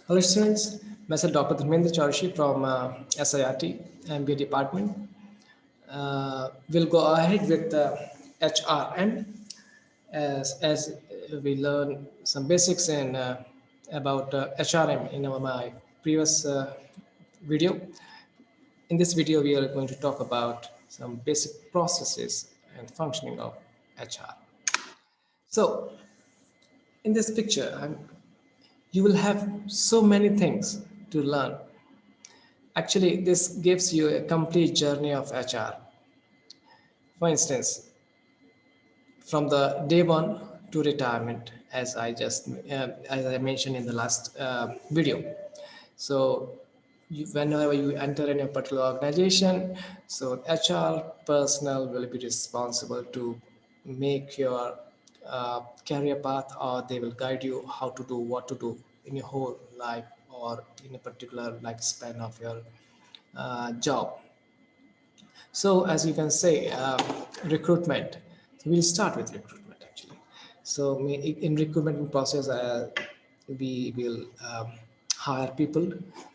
Hello students, myself Dr. Dharmendra Chourishi from SIRT MBA department. We'll go ahead with HRM as we learn some basics in about HRM in my previous video. In this video, we are going to talk about some basic processes and functioning of HR. So in this picture, you will have so many things to learn. Actually, this gives you a complete journey of HR. For instance, from the day one to retirement, as I mentioned in the last video. So, whenever you enter in a particular organization, so HR personnel will be responsible to make your career path, or they will guide you how to do what to do in your whole life or in a particular lifespan of your job. So as you can say, recruitment. So we'll start with recruitment actually. So in recruitment process, we will hire people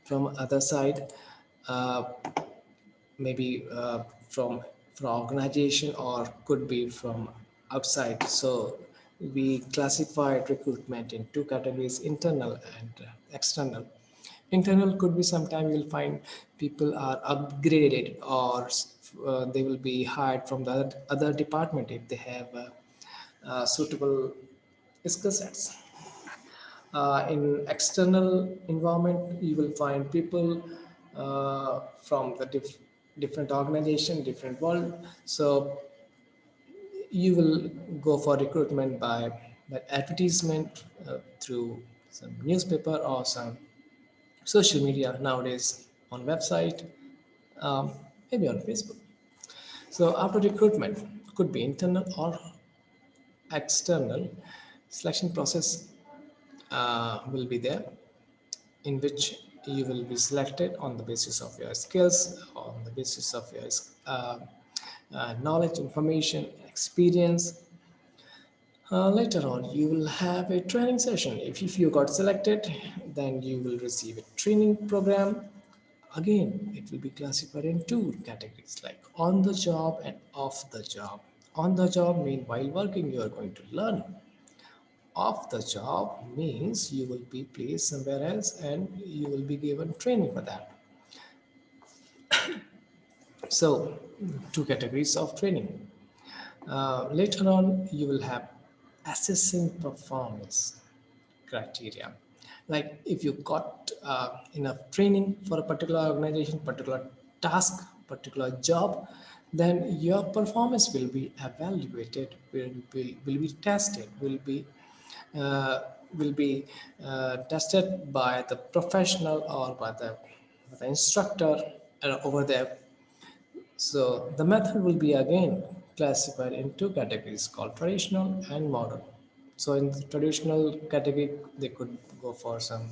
from other side, uh, maybe from organization or could be from outside. So we classified recruitment in two categories: internal and external. Internal could be sometime you'll find people are upgraded, or they will be hired from the other department if they have suitable skill sets. In external environment, you will find people from the different organization, different world. So you will go for recruitment by advertisement through some newspaper or some social media nowadays, on website, um, maybe on Facebook. So after recruitment, could be internal or external, selection process will be there, in which you will be selected on the basis of your skills, on the basis of your knowledge, information, experience. Later on, you will have a training session. If you got selected, then you will receive a training program. Again, it will be classified in two categories, like on the job and off the job. On the job means while working, you are going to learn. Off the job means you will be placed somewhere else and you will be given training for that. So, two categories of training. Later on, you will have assessing performance criteria. Like if you got enough training for a particular organization, particular task, particular job, then your performance will be evaluated, will be tested, uh, will be tested by the professional or by the instructor over there. So the method will be again classified in two categories called traditional and modern. So in the traditional category, they could go for some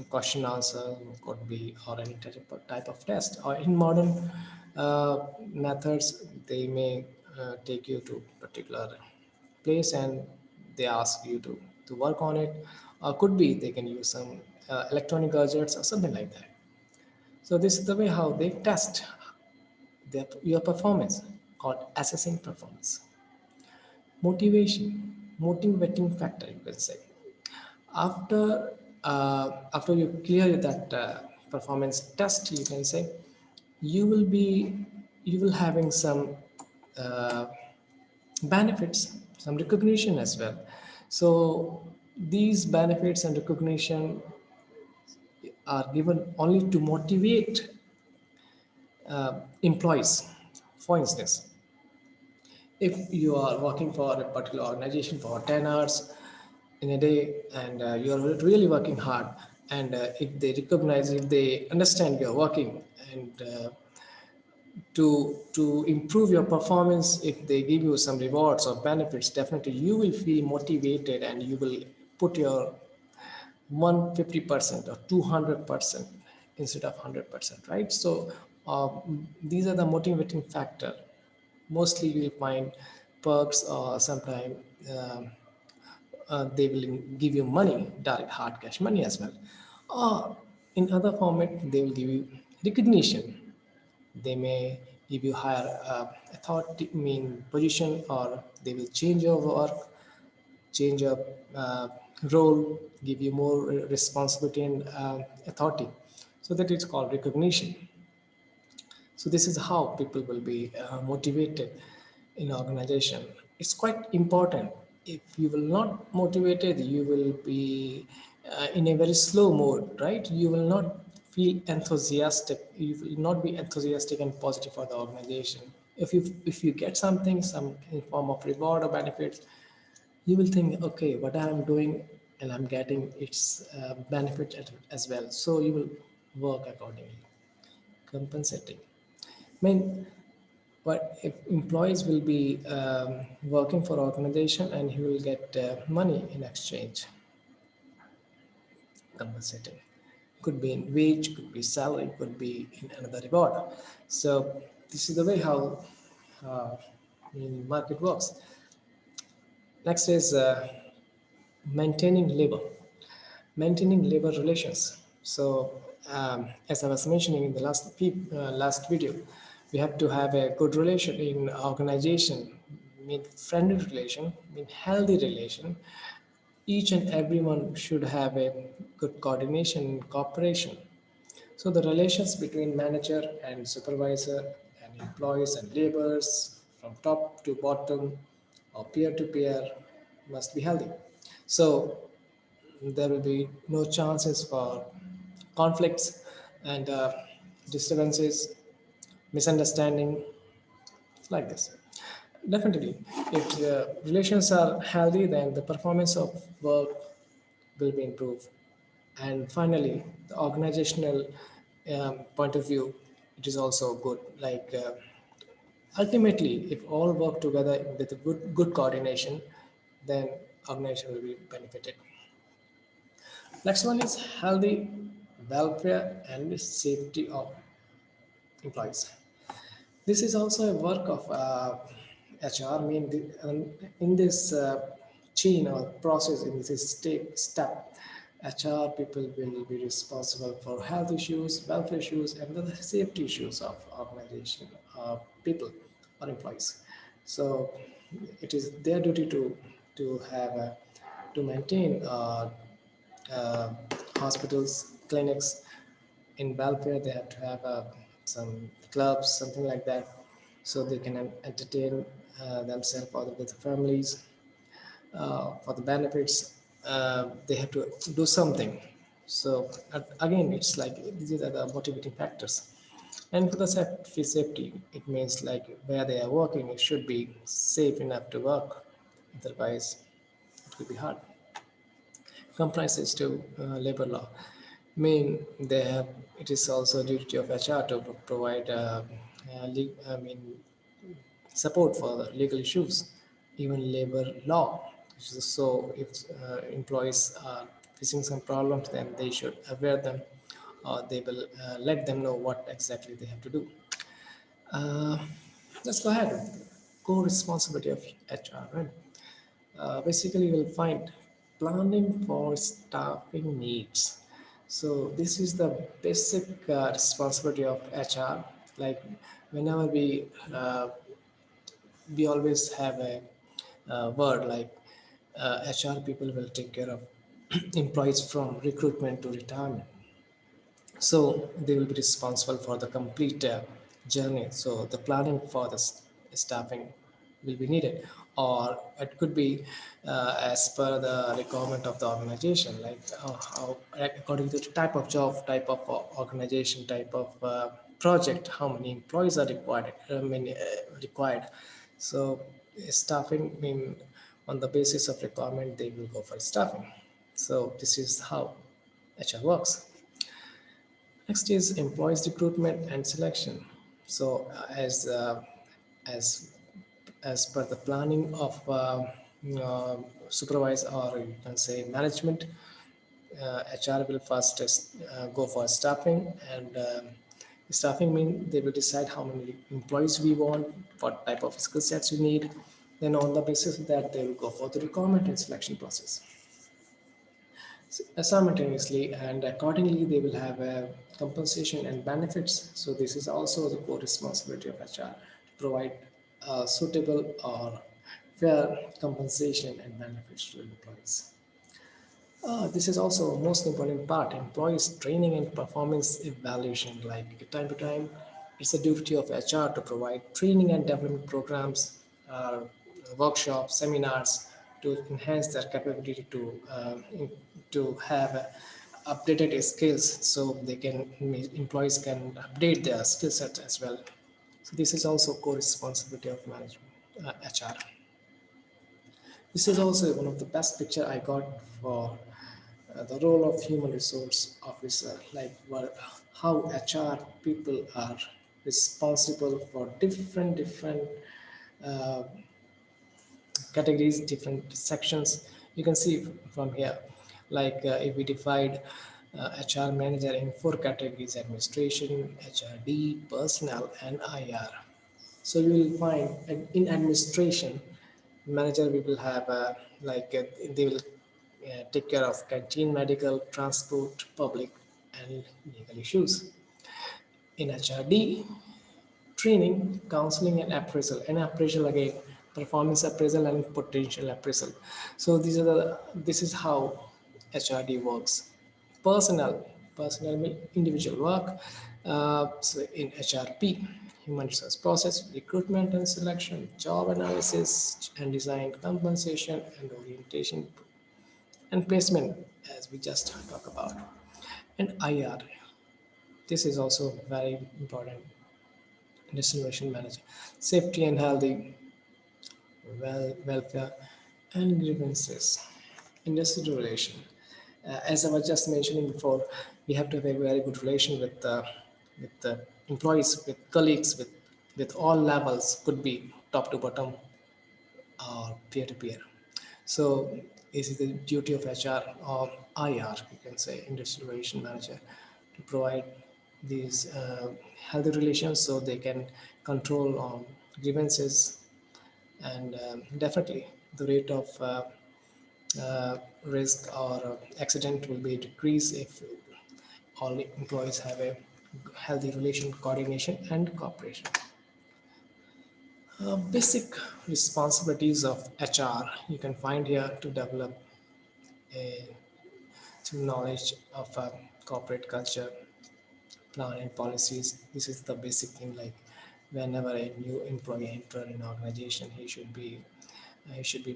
question answer, could be, or any type of test. Or in modern methods, they may take you to particular place and they ask you to work on it. Or could be they can use some electronic gadgets or something like that. So this is the way how they test your performance, called assessing performance. Motivating factor, you can say. After you clear that performance test, you can say you will having some uh, benefits, some recognition as well. So these benefits and recognition are given only to motivate employees. For instance, if you are working for a particular organization for 10 hours in a day and you are really working hard, and if they recognize, if they understand you're working, and to improve your performance, if they give you some rewards or benefits, definitely you will feel motivated and you will put your 150% or 200% instead of 100%, right? So these are the motivating factor. Mostly you will find perks or sometimes they will give you money, direct hard cash money as well. Or in other format, they will give you recognition. They may give you higher authority, mean position, or they will change your work, change your uh, role, give you more responsibility and authority. So that it's called recognition. So this is how people will be motivated in organization. It's quite important. If you will not motivated, you will be in a very slow mode, right? You will not feel enthusiastic. You will not be enthusiastic and positive for the organization. If you get something, some in form of reward or benefits, you will think, okay, what I am doing and I'm getting its benefit as well. So you will work accordingly, compensating. I mean, but if employees will be working for organization and he will get money in exchange, compensating. Could be in wage, could be salary, could be in another reward. So this is the way how uh, market works. Next is maintaining labor. Maintaining labor relations. So, as I was mentioning in the last video, we have to have a good relation in organization, mean friendly relation, mean healthy relation. Each and everyone should have a good coordination and cooperation. So the relations between manager and supervisor and employees and laborers from top to bottom or peer to peer must be healthy. So there will be no chances for conflicts and disturbances, misunderstanding, like this. Definitely, if the relations are healthy, then the performance of work will be improved. And finally, the organizational point of view, it is also good. Like ultimately, if all work together with a good coordination, then organization will be benefited. Next one is healthy welfare and safety of employees. This is also a work of HR. I mean, in this chain or process, in this step, HR people will be responsible for health issues, welfare issues, and the safety issues of organization, people or employees. So it is their duty to have to maintain uh, hospitals, clinics. In welfare, they have to have some clubs, something like that, so they can entertain themselves or with the families. For the benefits, they have to do something. So again, it's like these are the motivating factors. And for the safety, it means like where they are working, it should be safe enough to work. Otherwise, it will be hard. Compliances to labor law. I mean, they have. It is also duty of HR to provide, support for the legal issues, even labor law. So, if employees are facing some problems, then they should aware them, or they will let them know what exactly they have to do. Uh, let's go ahead. Core responsibility of HR. Right? Basically, you'll find planning for staffing needs. So this is the basic responsibility of HR. Like whenever we always have a word like HR people will take care of employees from recruitment to retirement. So they will be responsible for the complete journey. So the planning for the staffing will be needed, or it could be as per the requirement of the organization, like according to the type of job, type of organization, type of project, how many employees are required. Required. So staffing mean on the basis of requirement they will go for staffing. So this is how HR works. Next is employees recruitment and selection. So as as per the planning of supervisor, or you can say management, HR will first go for staffing, and staffing means they will decide how many employees we want, what type of skill sets we need, Then on the basis of that, they will go for the requirement and selection process. Simultaneously and accordingly, they will have a compensation and benefits. So this is also the core responsibility of HR to provide suitable or fair compensation and benefits to employees. This is also most important part, employees training and performance evaluation. Like time to time, it's a duty of HR to provide training and development programs, workshops, seminars to enhance their capability to have updated skills, so they can employees can update their skill set as well. So this is also core responsibility of management, HR. This is also one of the best picture I got for the role of human resource officer, like how HR people are responsible for different uh, categories, different sections. You can see from here, like if we divide HR manager in four categories: administration, HRD, personnel, and IR. So you will find in administration, manager we will have they will take care of canteen, medical, transport, public, and legal issues. In HRD, training, counseling, and appraisal. And appraisal again, performance appraisal and potential appraisal. So this is how HRD works. Personal mean individual work. So in HRP, human resource process, recruitment and selection, job analysis and design, compensation and orientation, and placement, as we just talked about. And IR, this is also very important, destination manager, safety and healthy, welfare, and grievances, industrial relation. As I was just mentioning before, we have to have a very good relation with the employees, with colleagues, with all levels, could be top to bottom or peer to peer. So this is the duty of HR or IR, you can say, industrial relation manager, to provide these healthy relations so they can control grievances, and definitely the rate of risk or accident will be decreased if all employees have a healthy relation, coordination, and cooperation. Basic responsibilities of HR you can find here: to develop a knowledge of corporate culture, plan and policies. This is the basic thing. Like whenever a new employee enter an organization, he should be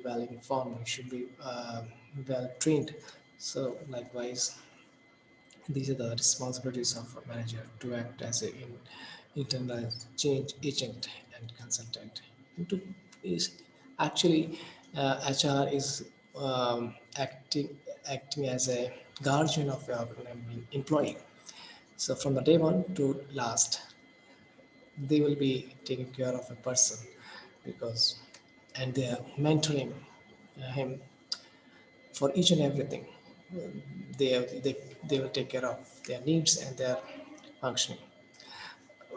well informed. He should be well trained. So likewise, these are the responsibilities of a manager: to act as an internal change agent and consultant. And to is actually HR is acting as a guardian of your employee. So from the day one to last, they will be taking care of a person, because and they are mentoring him for each and everything. They will take care of their needs and their functioning.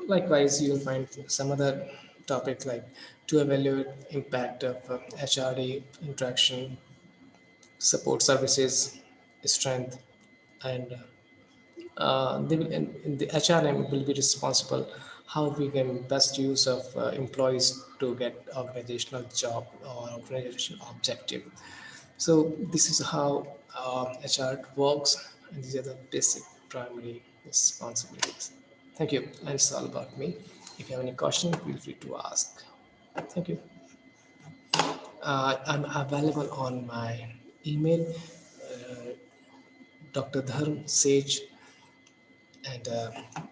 Likewise, you will find some other topic like to evaluate impact of HRD interaction, support services, strength, and and the HRM will be responsible how we can best use of employees to get organizational job or organizational objective. So this is how HR works, and these are the basic primary responsibilities. Thank you, and it's all about me. If you have any question, feel free to ask. Thank you. I'm available on my email, Dr. Dharm Sage, and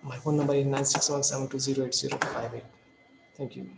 my phone number is 96172080858. Thank you.